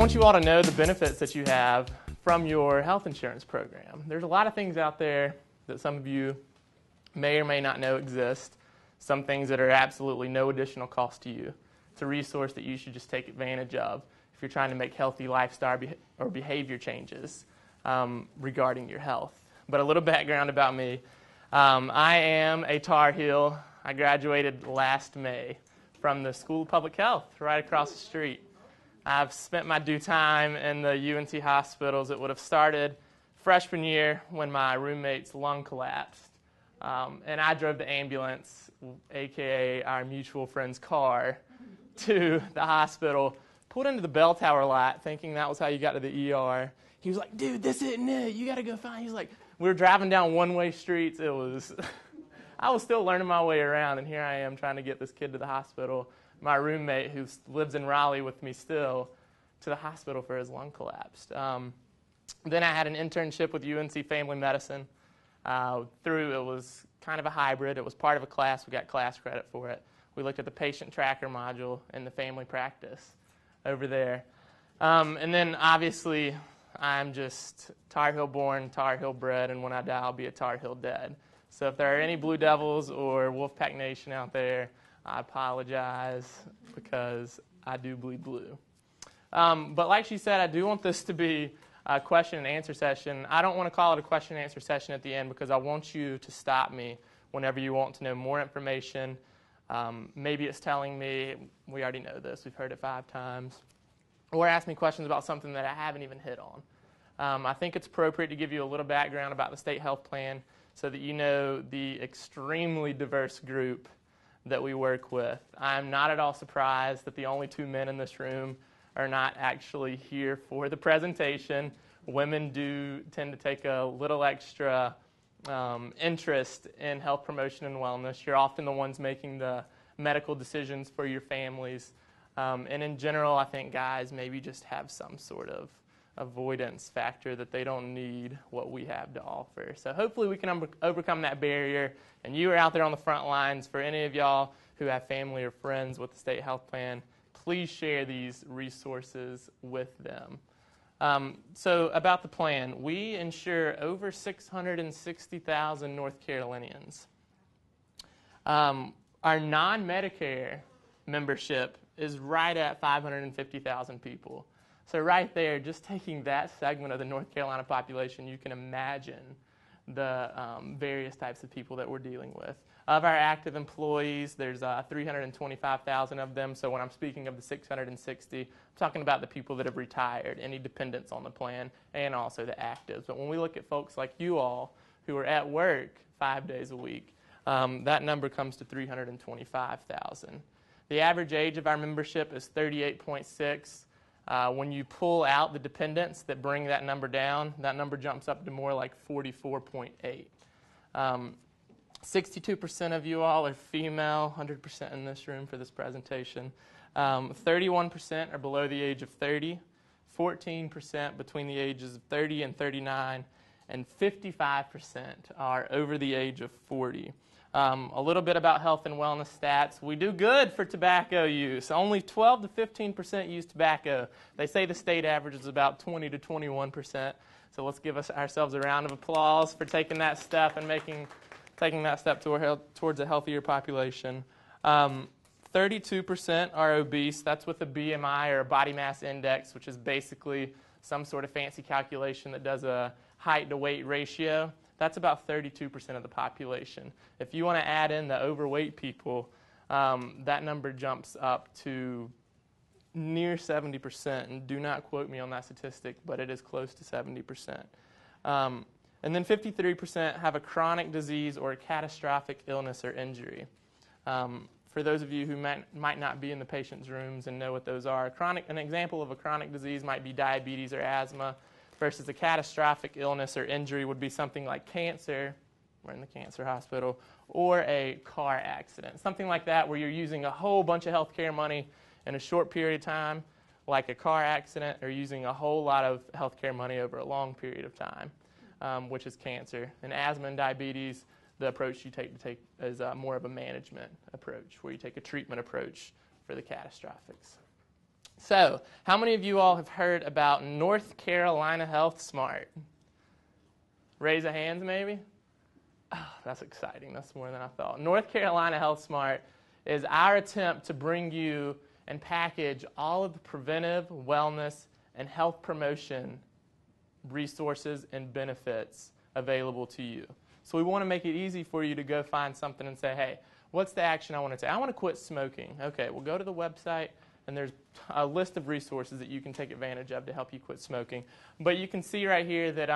want you all to know the benefits that you have from your health insurance program. There's a lot of things out there that some of you may or may not know exist. Some things that are absolutely no additional cost to you. It's a resource that you should just take advantage of if you're trying to make healthy lifestyle or behavior changes regarding your health. But a little background about me. I am a Tar Heel. I graduated last May from the School of Public Health right across the street. I've spent my due time in the UNT hospitals. It would have started freshman year when my roommate's lung collapsed. And I drove the ambulance, a.k.a. our mutual friend's car, to the hospital, pulled into the bell tower lot thinking that was how you got to the ER. He was like, dude, this isn't it. You got to go find. He's like, we were driving down one-way streets. It was, I was still learning my way around, and here I am trying to get this kid to the hospital. My roommate, who lives in Raleigh with me still, to the hospital for his lung collapsed. Then I had an internship with UNC Family Medicine. It was kind of a hybrid. It was part of a class. We got class credit for it. We looked at the patient tracker module and the family practice over there. And then, obviously, I'm just Tar Heel born, Tar Heel bred, and when I die, I'll be a Tar Heel dead. So if there are any Blue Devils or Wolfpack Nation out there, I apologize because I do bleed blue. But like she said, I do want this to be a question and answer session. I don't want to call it a question and answer session at the end because I want you to stop me whenever you want to know more information. Maybe it's telling me, we already know this, we've heard it 5 times, or ask me questions about something that I haven't even hit on. I think it's appropriate to give you a little background about the state health plan so that you know the extremely diverse group that we work with. I'm not at all surprised that the only 2 men in this room are not actually here for the presentation. Women do tend to take a little extra interest in health promotion and wellness. You're often the ones making the medical decisions for your families. And in general, I think guys maybe just have some sort of avoidance factor that they don't need what we have to offer. So hopefully we can overcome that barrier. And you are out there on the front lines. For any of y'all who have family or friends with the state health plan, please share these resources with them. So about the plan, we insure over 660,000 North Carolinians. Our non-Medicare membership is right at 550,000 people. So right there, just taking that segment of the North Carolina population, you can imagine the various types of people that we're dealing with. Of our active employees, there's 325,000 of them. So when I'm speaking of the 660, I'm talking about the people that have retired, any dependents on the plan, and also the actives. But when we look at folks like you all who are at work 5 days a week, that number comes to 325,000. The average age of our membership is 38.6. When you pull out the dependents that bring that number down, that number jumps up to more like 44.8. 62% of you all are female, 100% in this room for this presentation. 31% are below the age of 30, 14% between the ages of 30 and 39, and 55% are over the age of 40. A little bit about health and wellness stats. We do good for tobacco use. Only 12 to 15% use tobacco. They say the state average is about 20 to 21%. So let's give ourselves a round of applause for taking that step and taking that step towards a healthier population. 32% are obese. That's with a BMI or a body mass index, which is basically some sort of fancy calculation that does a height to weight ratio. That's about 32% of the population. If you want to add in the overweight people, that number jumps up to near 70%. And do not quote me on that statistic, but it is close to 70%. And then 53% have a chronic disease or a catastrophic illness or injury. For those of you who might not be in the patient's rooms and know what those are, an example of a chronic disease might be diabetes or asthma, versus a catastrophic illness or injury would be something like cancer, we're in the cancer hospital, or a car accident. Something like that where you're using a whole bunch of healthcare money in a short period of time, like a car accident, or using a whole lot of healthcare money over a long period of time, which is cancer. And asthma and diabetes, the approach you take is more of a management approach, where you take a treatment approach for the catastrophics. So, how many of you all have heard about North Carolina Healthsmart? Raise of hands, maybe? Oh, that's exciting. That's more than I thought. North Carolina Healthsmart is our attempt to bring you and package all of the preventive, wellness, and health promotion resources and benefits available to you. So we want to make it easy for you to go find something and say, hey, what's the action I want to take? I want to quit smoking. Okay, well, go to the website, and there's a list of resources that you can take advantage of to help you quit smoking. But you can see right here that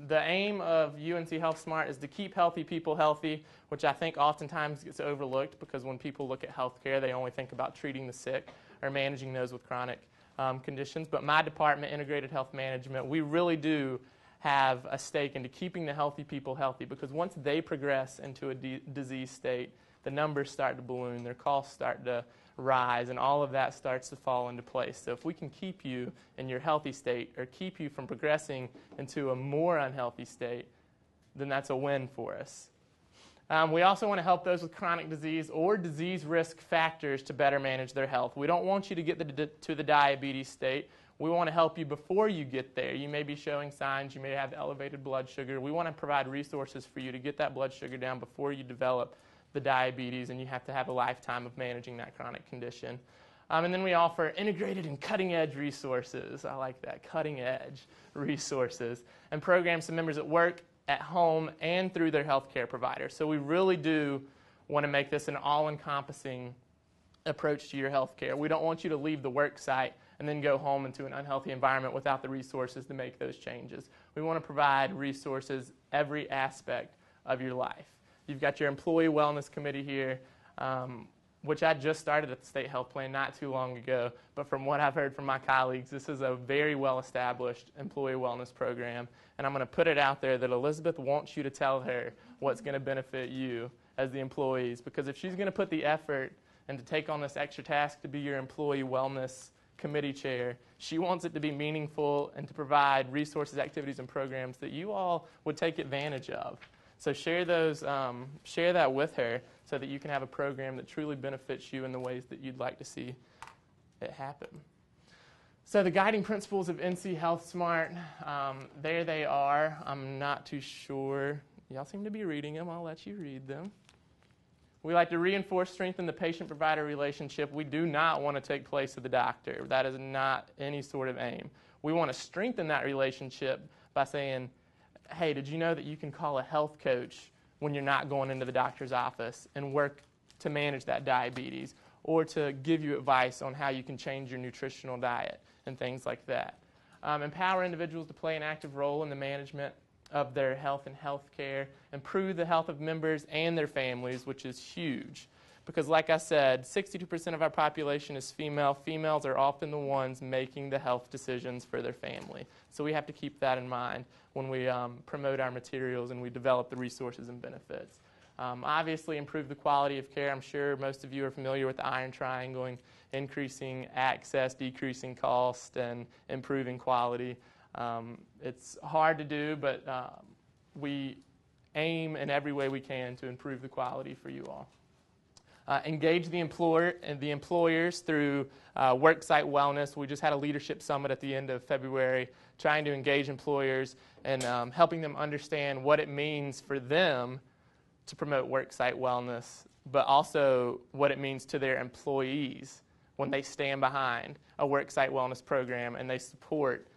the aim of UNC Healthsmart is to keep healthy people healthy, which I think oftentimes gets overlooked because when people look at healthcare, they only think about treating the sick or managing those with chronic conditions. But my department, Integrated Health Management, we really do have a stake into keeping the healthy people healthy, because once they progress into a disease state, the numbers start to balloon, their costs start to rise, and all of that starts to fall into place. So if we can keep you in your healthy state or keep you from progressing into a more unhealthy state, then that's a win for us. We also want to help those with chronic disease or disease risk factors to better manage their health. We don't want you to get to the diabetes state. We want to help you before you get there. You may be showing signs. You may have elevated blood sugar. We want to provide resources for you to get that blood sugar down before you develop the diabetes, and you have to have a lifetime of managing that chronic condition. And then we offer integrated and cutting-edge resources. I like that, cutting-edge resources, and programs to members at work, at home, and through their healthcare provider. So we really do want to make this an all-encompassing approach to your healthcare. We don't want you to leave the work site and then go home into an unhealthy environment without the resources to make those changes. We want to provide resources every aspect of your life. You've got your Employee Wellness Committee here, which I just started at the State Health Plan not too long ago. But from what I've heard from my colleagues, this is a very well-established employee wellness program. And I'm going to put it out there that Elizabeth wants you to tell her what's going to benefit you as the employees. Because if she's going to put the effort and to take on this extra task to be your Employee Wellness Committee chair, she wants it to be meaningful and to provide resources, activities, and programs that you all would take advantage of. So share that with her so that you can have a program that truly benefits you in the ways that you'd like to see it happen. So the guiding principles of NC Healthsmart, there they are. I'm not too sure. Y'all seem to be reading them. I'll let you read them. We like to reinforce, strengthen the patient-provider relationship. We do not want to take place of the doctor. That is not any sort of aim. We want to strengthen that relationship by saying, hey, did you know that you can call a health coach when you're not going into the doctor's office and work to manage that diabetes, or to give you advice on how you can change your nutritional diet and things like that. Empower individuals to play an active role in the management of their health and health care, improve the health of members and their families, which is huge. Because like I said, 62% of our population is female. Females are often the ones making the health decisions for their family. So we have to keep that in mind when we promote our materials and we develop the resources and benefits. Obviously, improve the quality of care. I'm sure most of you are familiar with the iron triangle, increasing access, decreasing cost, and improving quality. It's hard to do, but we aim in every way we can to improve the quality for you all. Engage the employer and the employers through worksite wellness. We just had a leadership summit at the end of February, trying to engage employers and helping them understand what it means for them to promote worksite wellness, but also what it means to their employees when they stand behind a worksite wellness program and they support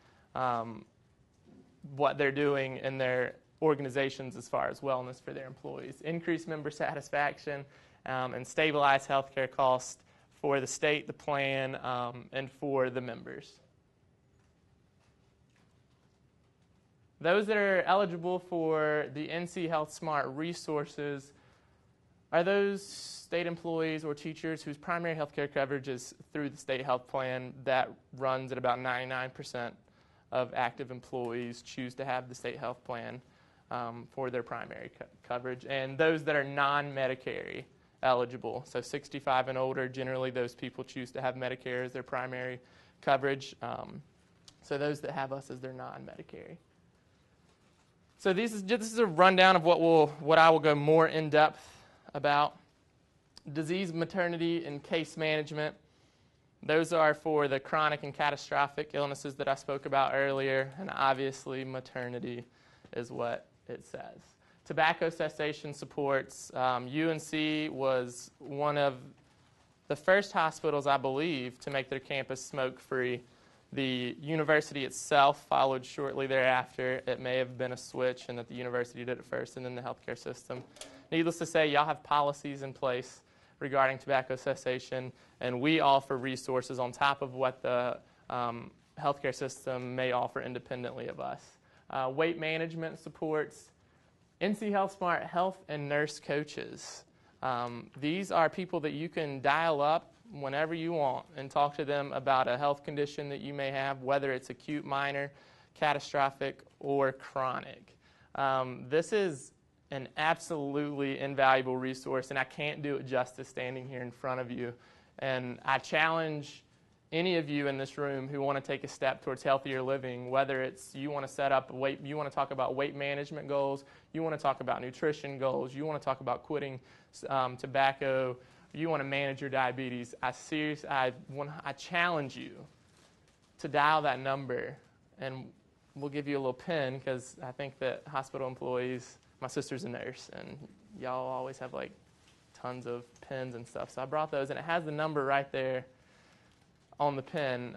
what they're doing in their organizations as far as wellness for their employees. Increase member satisfaction and stabilize healthcare costs for the state, the plan, and for the members. Those that are eligible for the NC Healthsmart resources are those state employees or teachers whose primary healthcare coverage is through the state health plan that runs at about 99% of active employees choose to have the state health plan for their primary coverage, and those that are non-Medicare eligible. So 65 and older, generally those people choose to have Medicare as their primary coverage. So those that have us as their non-Medicare. So this is a rundown of what I will go more in depth about. Disease, maternity, and case management. Those are for the chronic and catastrophic illnesses that I spoke about earlier, and obviously maternity is what it says. Tobacco cessation supports. UNC was one of the first hospitals, I believe, to make their campus smoke-free. The university itself followed shortly thereafter. It may have been a switch and that the university did it first and then the healthcare system. Needless to say, y'all have policies in place regarding tobacco cessation, and we offer resources on top of what the healthcare system may offer independently of us. Weight management supports. NC Healthsmart health and nurse coaches. These are people that you can dial up whenever you want and talk to them about a health condition that you may have, whether it's acute, minor, catastrophic, or chronic. This is an absolutely invaluable resource, and I can't do it justice standing here in front of you. And I challenge any of you in this room who want to take a step towards healthier living, whether it's you want to set up you want to talk about weight management goals, you want to talk about nutrition goals, you want to talk about quitting tobacco, you want to manage your diabetes. I challenge you to dial that number, and we'll give you a little pin because I think that hospital employees, my sister's a nurse, and y'all always have like tons of pins and stuff. So I brought those, and it has the number right there on the pin.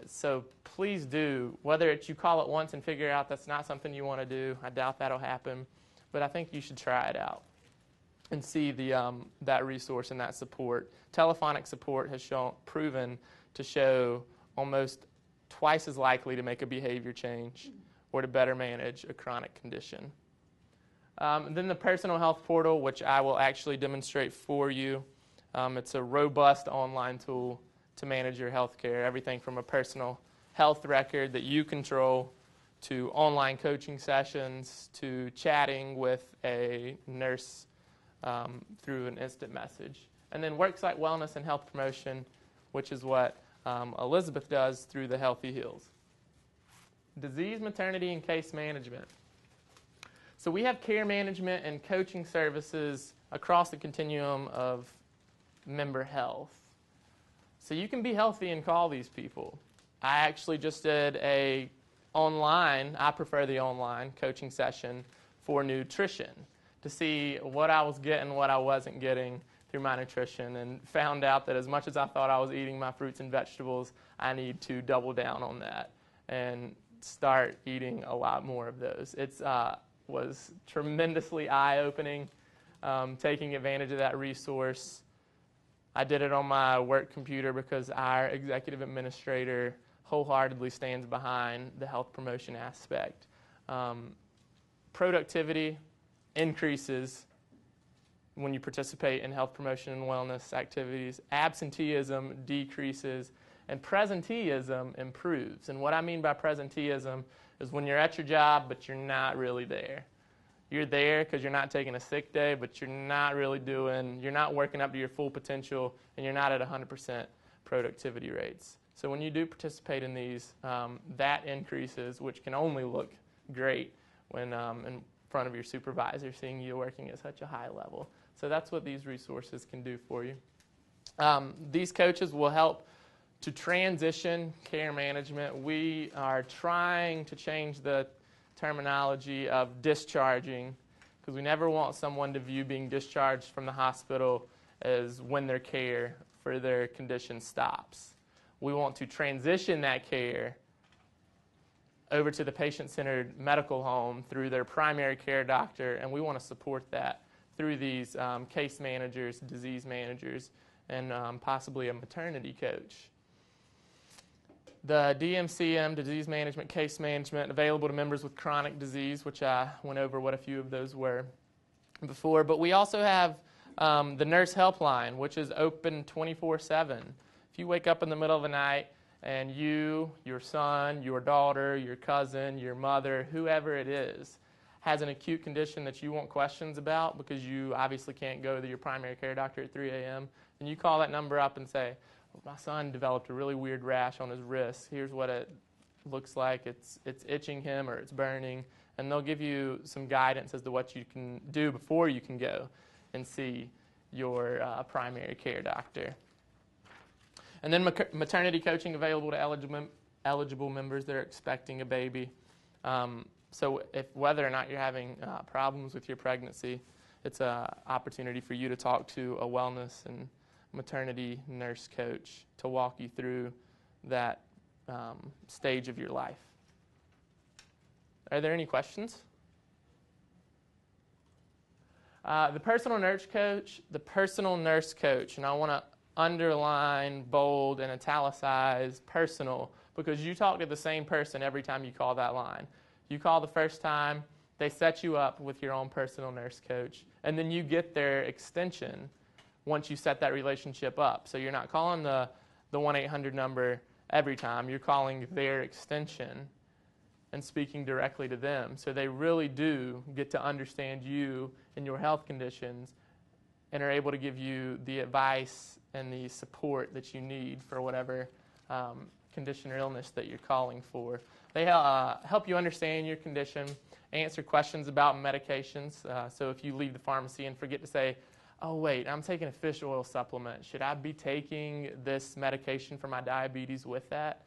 So please do, whether it's you call it once and figure out that's not something you want to do, I doubt that'll happen, but I think you should try it out and see that resource and that support. Telephonic support has proven to show almost twice as likely to make a behavior change or to better manage a chronic condition. Then the personal health portal, which I will actually demonstrate for you. It's a robust online tool to manage your health care, everything from a personal health record that you control to online coaching sessions to chatting with a nurse through an instant message. And then worksite wellness and health promotion, which is what Elizabeth does through the Healthy Hills. Disease, maternity, and case management. So we have care management and coaching services across the continuum of member health. So you can be healthy and call these people. I actually just did I prefer the online coaching session for nutrition to see what I was getting, what I wasn't getting through my nutrition, and found out that as much as I thought I was eating my fruits and vegetables, I need to double down on that and start eating a lot more of those. It was tremendously eye-opening, taking advantage of that resource. I did it on my work computer because our executive administrator wholeheartedly stands behind the health promotion aspect. Productivity increases when you participate in health promotion and wellness activities. Absenteeism decreases, and presenteeism improves. And what I mean by presenteeism is when you're at your job, but you're not really there. You're there because you're not taking a sick day, but you're not working up to your full potential, and you're not at 100% productivity rates. So when you do participate in these, that increases, which can only look great when in front of your supervisor, seeing you working at such a high level. So that's what these resources can do for you. These coaches will help to transition care management. We are trying to change the terminology of discharging, because we never want someone to view being discharged from the hospital as when their care for their condition stops. We want to transition that care over to the patient-centered medical home through their primary care doctor, and we want to support that through these case managers, disease managers, and possibly a maternity coach. The DMCM, disease management, case management, available to members with chronic disease, which I went over what a few of those were before. But we also have the nurse helpline, which is open 24/7. If you wake up in the middle of the night and you, your son, your daughter, your cousin, your mother, whoever it is, has an acute condition that you want questions about because you obviously can't go to your primary care doctor at 3 a.m., and you call that number up and say, my son developed a really weird rash on his wrist. Here's what it looks like. It's itching him or it's burning. And they'll give you some guidance as to what you can do before you can go and see your primary care doctor. And then maternity coaching available to eligible members that are expecting a baby. So whether or not you're having problems with your pregnancy, it's an opportunity for you to talk to a wellness and maternity nurse coach to walk you through that stage of your life. Are there any questions? The personal nurse coach, and I want to underline, bold, and italicize personal, because you talk to the same person every time you call that line. You call the first time, they set you up with your own personal nurse coach, and then you get their extension once you set that relationship up. So you're not calling the 1-800 number every time. You're calling their extension and speaking directly to them. So they really do get to understand you and your health conditions and are able to give you the advice and the support that you need for whatever condition or illness that you're calling for. They help you understand your condition, answer questions about medications. So if you leave the pharmacy and forget to say, oh, wait, I'm taking a fish oil supplement. Should I be taking this medication for my diabetes with that?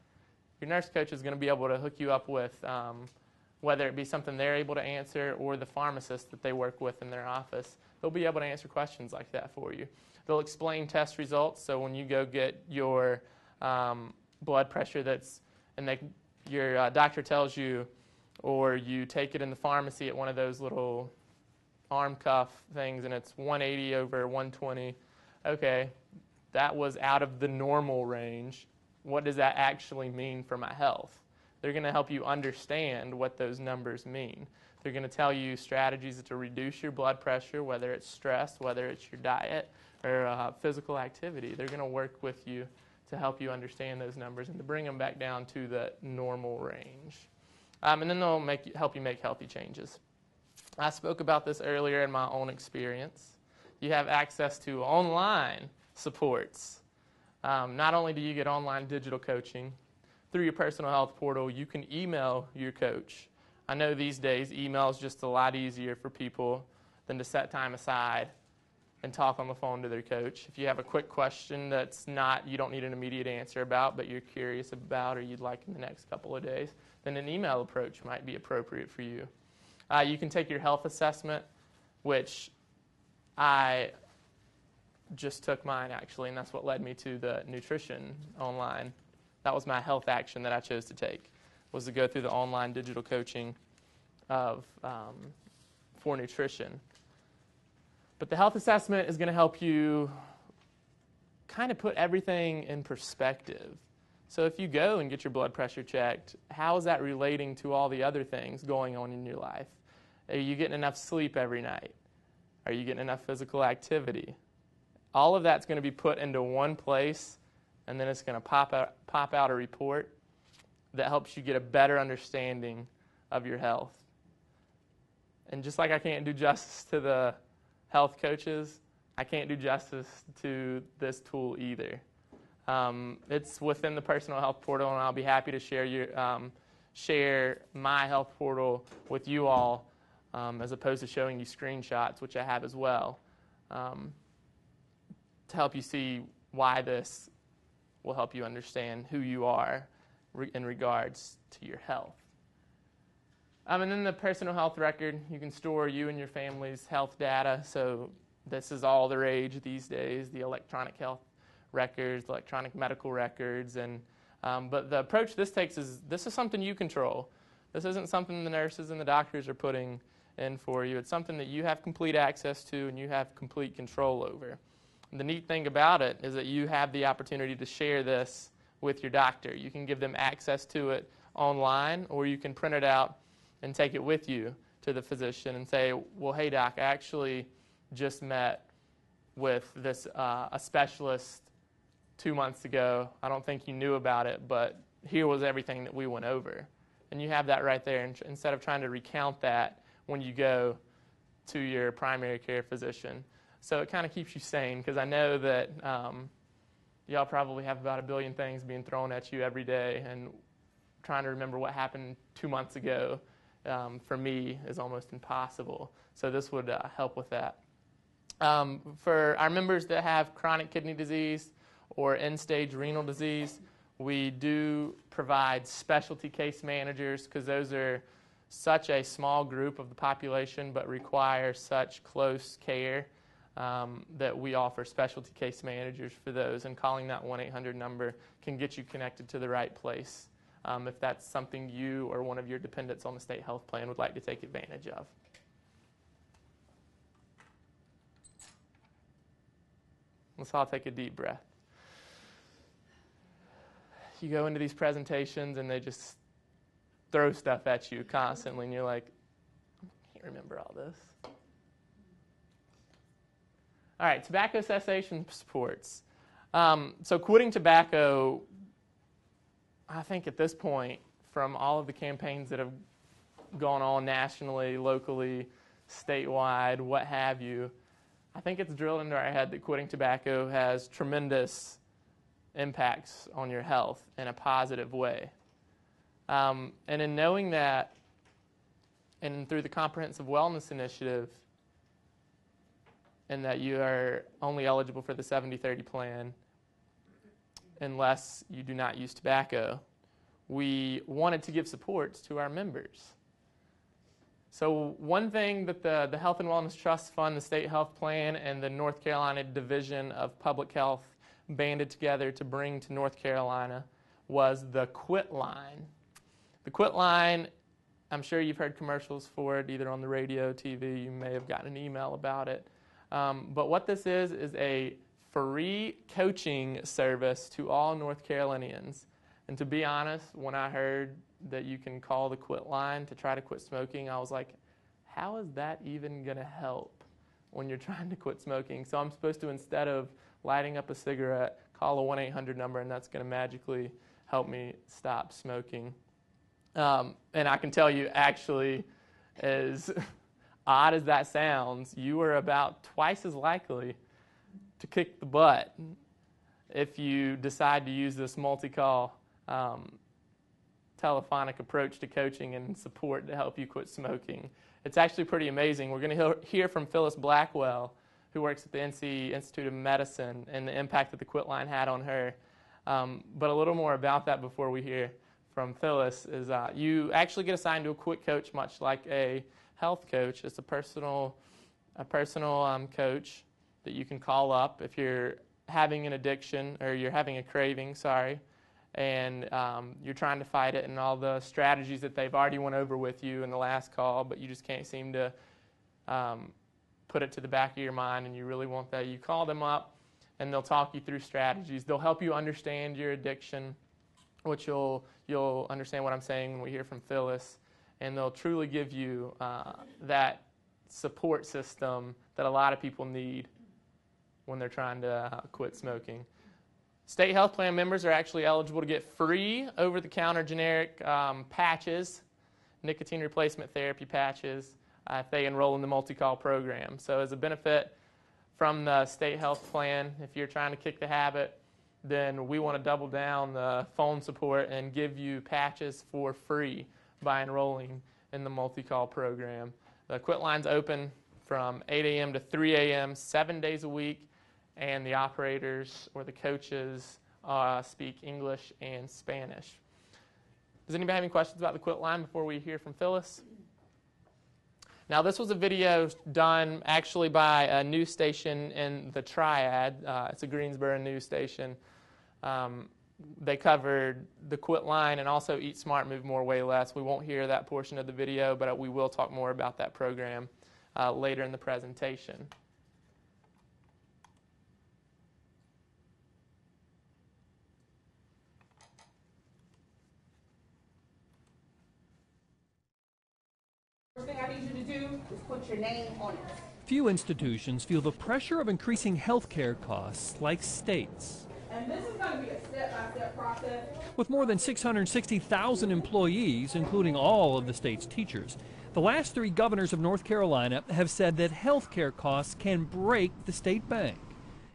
Your nurse coach is going to be able to hook you up with whether it be something they're able to answer or the pharmacist that they work with in their office. They'll be able to answer questions like that for you. They'll explain test results. So when you go get your blood pressure your doctor tells you, or you take it in the pharmacy at one of those little arm cuff things, and it's 180 over 120. Okay, that was out of the normal range. What does that actually mean for my health? They're going to help you understand what those numbers mean. They're going to tell you strategies to reduce your blood pressure, whether it's stress, whether it's your diet, or physical activity. They're going to work with you to help you understand those numbers and to bring them back down to the normal range. And then they'll help you make healthy changes. I spoke about this earlier in my own experience. You have access to online supports. Not only do you get online digital coaching, through your personal health portal, you can email your coach. I know these days email is just a lot easier for people than to set time aside and talk on the phone to their coach. If you have a quick question you don't need an immediate answer about, but you're curious about or you'd like in the next couple of days, then an email approach might be appropriate for you. You can take your health assessment, which I just took mine actually, and that's what led me to the nutrition online. That was my health action that I chose to take, was to go through the online digital coaching for nutrition. But the health assessment is going to help you kind of put everything in perspective. So if you go and get your blood pressure checked, how is that relating to all the other things going on in your life? Are you getting enough sleep every night? Are you getting enough physical activity? All of that's going to be put into one place, and then it's going to pop out a report that helps you get a better understanding of your health. And just like I can't do justice to the health coaches, I can't do justice to this tool either. It's within the personal health portal, and I'll be happy to share my health portal with you all, as opposed to showing you screenshots, which I have as well, to help you see why this will help you understand who you are in regards to your health. And then the personal health record, you can store you and your family's health data. So this is all the rage these days, the electronic health records, electronic medical records. But the approach this takes is this is something you control. This isn't something the nurses and the doctors are putting in for you. It's something that you have complete access to and you have complete control over. And the neat thing about it is that you have the opportunity to share this with your doctor. You can give them access to it online, or you can print it out and take it with you to the physician and say, well, hey, doc, I actually just met with a specialist 2 months ago. I don't think you knew about it, but here was everything that we went over. And you have that right there, instead of trying to recount that when you go to your primary care physician. So it kind of keeps you sane, because I know that y'all probably have about 1 billion things being thrown at you every day, and trying to remember what happened 2 months ago for me is almost impossible. So this would help with that. For our members that have chronic kidney disease or end-stage renal disease, we do provide specialty case managers because those are such a small group of the population but require such close care that we offer specialty case managers for those, and calling that 1-800 number can get you connected to the right place if that's something you or one of your dependents on the state health plan would like to take advantage of. Let's all take a deep breath. You go into these presentations and they just throw stuff at you constantly, and you're like, I can't remember all this. All right, tobacco cessation supports. So quitting tobacco, I think at this point, from all of the campaigns that have gone on nationally, locally, statewide, what have you, I think it's drilled into our head that quitting tobacco has tremendous impacts on your health in a positive way. And in knowing that, and through the Comprehensive Wellness Initiative, and that you are only eligible for the 70-30 plan unless you do not use tobacco, we wanted to give supports to our members. So one thing that the Health and Wellness Trust Fund, the State Health Plan, and the North Carolina Division of Public Health banded together to bring to North Carolina was the Quit Line. The Quit Line, I'm sure you've heard commercials for it either on the radio, TV, you may have gotten an email about it. But what this is a free coaching service to all North Carolinians. And to be honest, when I heard that you can call the Quit Line to try to quit smoking, I was like, how is that even going to help when you're trying to quit smoking? So I'm supposed to, instead of lighting up a cigarette, call a 1-800 number, and that's going to magically help me stop smoking. And I can tell you, actually, as odd as that sounds, you are about twice as likely to kick the butt if you decide to use this multi-call telephonic approach to coaching and support to help you quit smoking. It's actually pretty amazing. We're going to hear from Phyllis Blackwell, who works at the NC Institute of Medicine, and the impact that the Quit Line had on her. But a little more about that before we hear from Phyllis is you actually get assigned to a quit coach, much like a health coach. It's a personal coach that you can call up if you're having an addiction or you're having a craving, and you're trying to fight it, and all the strategies that they've already went over with you in the last call, but you just can't seem to put it to the back of your mind, and you really want that. You call them up, and they'll talk you through strategies. They'll help you understand your addiction, which you'll understand what I'm saying when we hear from Phyllis, and they'll truly give you that support system that a lot of people need when they're trying to quit smoking. State health plan members are actually eligible to get free over-the-counter generic patches, nicotine replacement therapy patches, if they enroll in the multi-call program. So as a benefit from the state health plan, if you're trying to kick the habit, then we want to double down the phone support and give you patches for free by enrolling in the multi-call program. The Quit Line's open from 8 a.m. to 3 a.m. 7 days a week, and the operators or the coaches speak English and Spanish. Does anybody have any questions about the Quit Line before we hear from Phyllis? Now, this was a video done actually by a news station in the Triad. It's a Greensboro news station. They covered the Quit Line and also Eat Smart, Move More, Weigh Less. We won't hear that portion of the video, but we will talk more about that program later in the presentation. First thing I need you to do is put your name on it. Few institutions feel the pressure of increasing health care costs like states. And this is going to be a step-by-step process. With more than 660,000 employees, including all of the state's teachers, the last 3 governors of North Carolina have said that health care costs can break the state bank.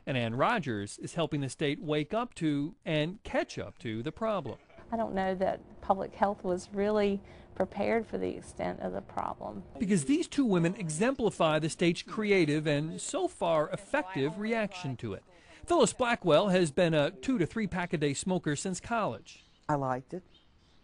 And Ann Rogers is helping the state wake up to and catch up to the problem. I don't know that public health was really prepared for the extent of the problem. Because these 2 women exemplify the state's creative and so far effective reaction to it. Phyllis Blackwell has been a 2 to 3 pack a day smoker since college. I liked it.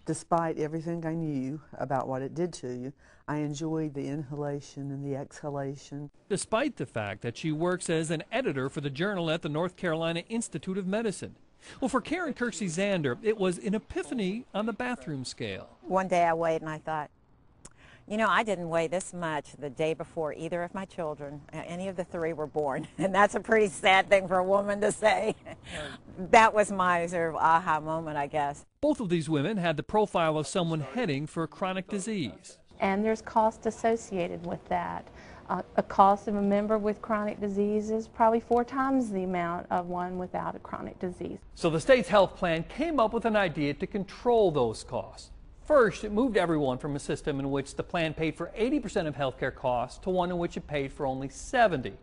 Despite everything I knew about what it did to you, I enjoyed the inhalation and the exhalation. Despite the fact that she works as an editor for the Journal at the North Carolina Institute of Medicine. Well, for Karen Kirksey Zander, it was an epiphany on the bathroom scale. One day I weighed and I thought, you know, I didn't weigh this much the day before either of my children. Any of the three were born. And that's a pretty sad thing for a woman to say. That was my sort of aha moment, I guess. Both of these women had the profile of someone heading for a chronic disease. And there's cost associated with that. A cost of a member with chronic disease is probably 4 times the amount of one without a chronic disease. So the state's health plan came up with an idea to control those costs. First, it moved everyone from a system in which the plan paid for 80% of health care costs to one in which it paid for only 70%.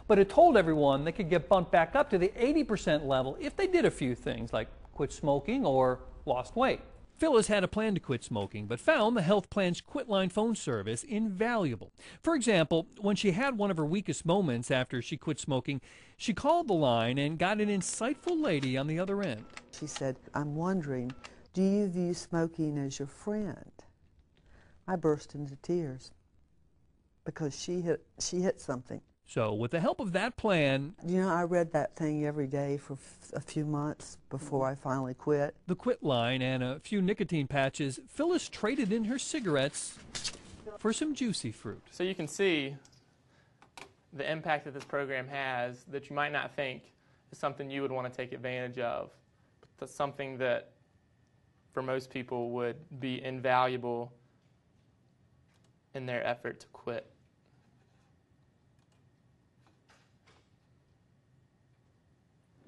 But it told everyone they could get bumped back up to the 80% level if they did a few things like quit smoking or lost weight. Phyllis had a plan to quit smoking, but found the health plan's quitline phone service invaluable. For example, when she had one of her weakest moments after she quit smoking, she called the line and got an insightful lady on the other end. She said, "I'm wondering, do you view smoking as your friend?" I burst into tears because she hit something. So with the help of that plan, You know, I read that thing every day for a few months before I finally quit. the quit line, and a few nicotine patches, Phyllis traded in her cigarettes for some juicy fruit. So you can see the impact that this program has that you might not think is something you would want to take advantage of. But that's something that for most people would be invaluable in their effort to quit.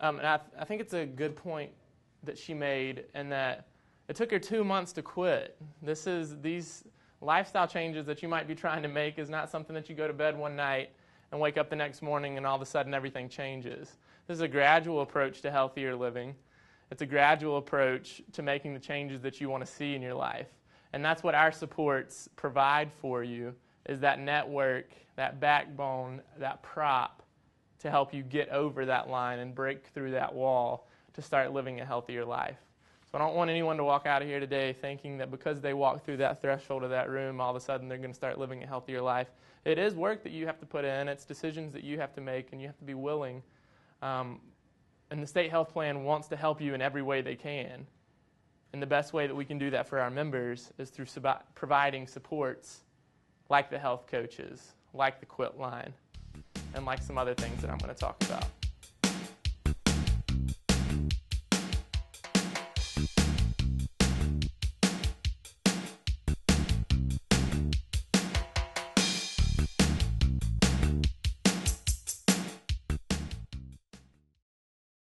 And I think it's a good point that she made, and that it took her 2 months to quit. These lifestyle changes that you might be trying to make is not something that you go to bed one night and wake up the next morning and all of a sudden everything changes. This is a gradual approach to healthier living. It's a gradual approach to making the changes that you want to see in your life. And that's what our supports provide for you, is that network, that backbone, that prop to help you get over that line and break through that wall to start living a healthier life. So I don't want anyone to walk out of here today thinking that because they walk through that threshold of that room, all of a sudden they're going to start living a healthier life. It is work that you have to put in. It's decisions that you have to make, and you have to be willing. And the state health plan wants to help you in every way they can. And the best way that we can do that for our members is through providing supports like the health coaches, like the quit line, and like some other things that I'm going to talk about.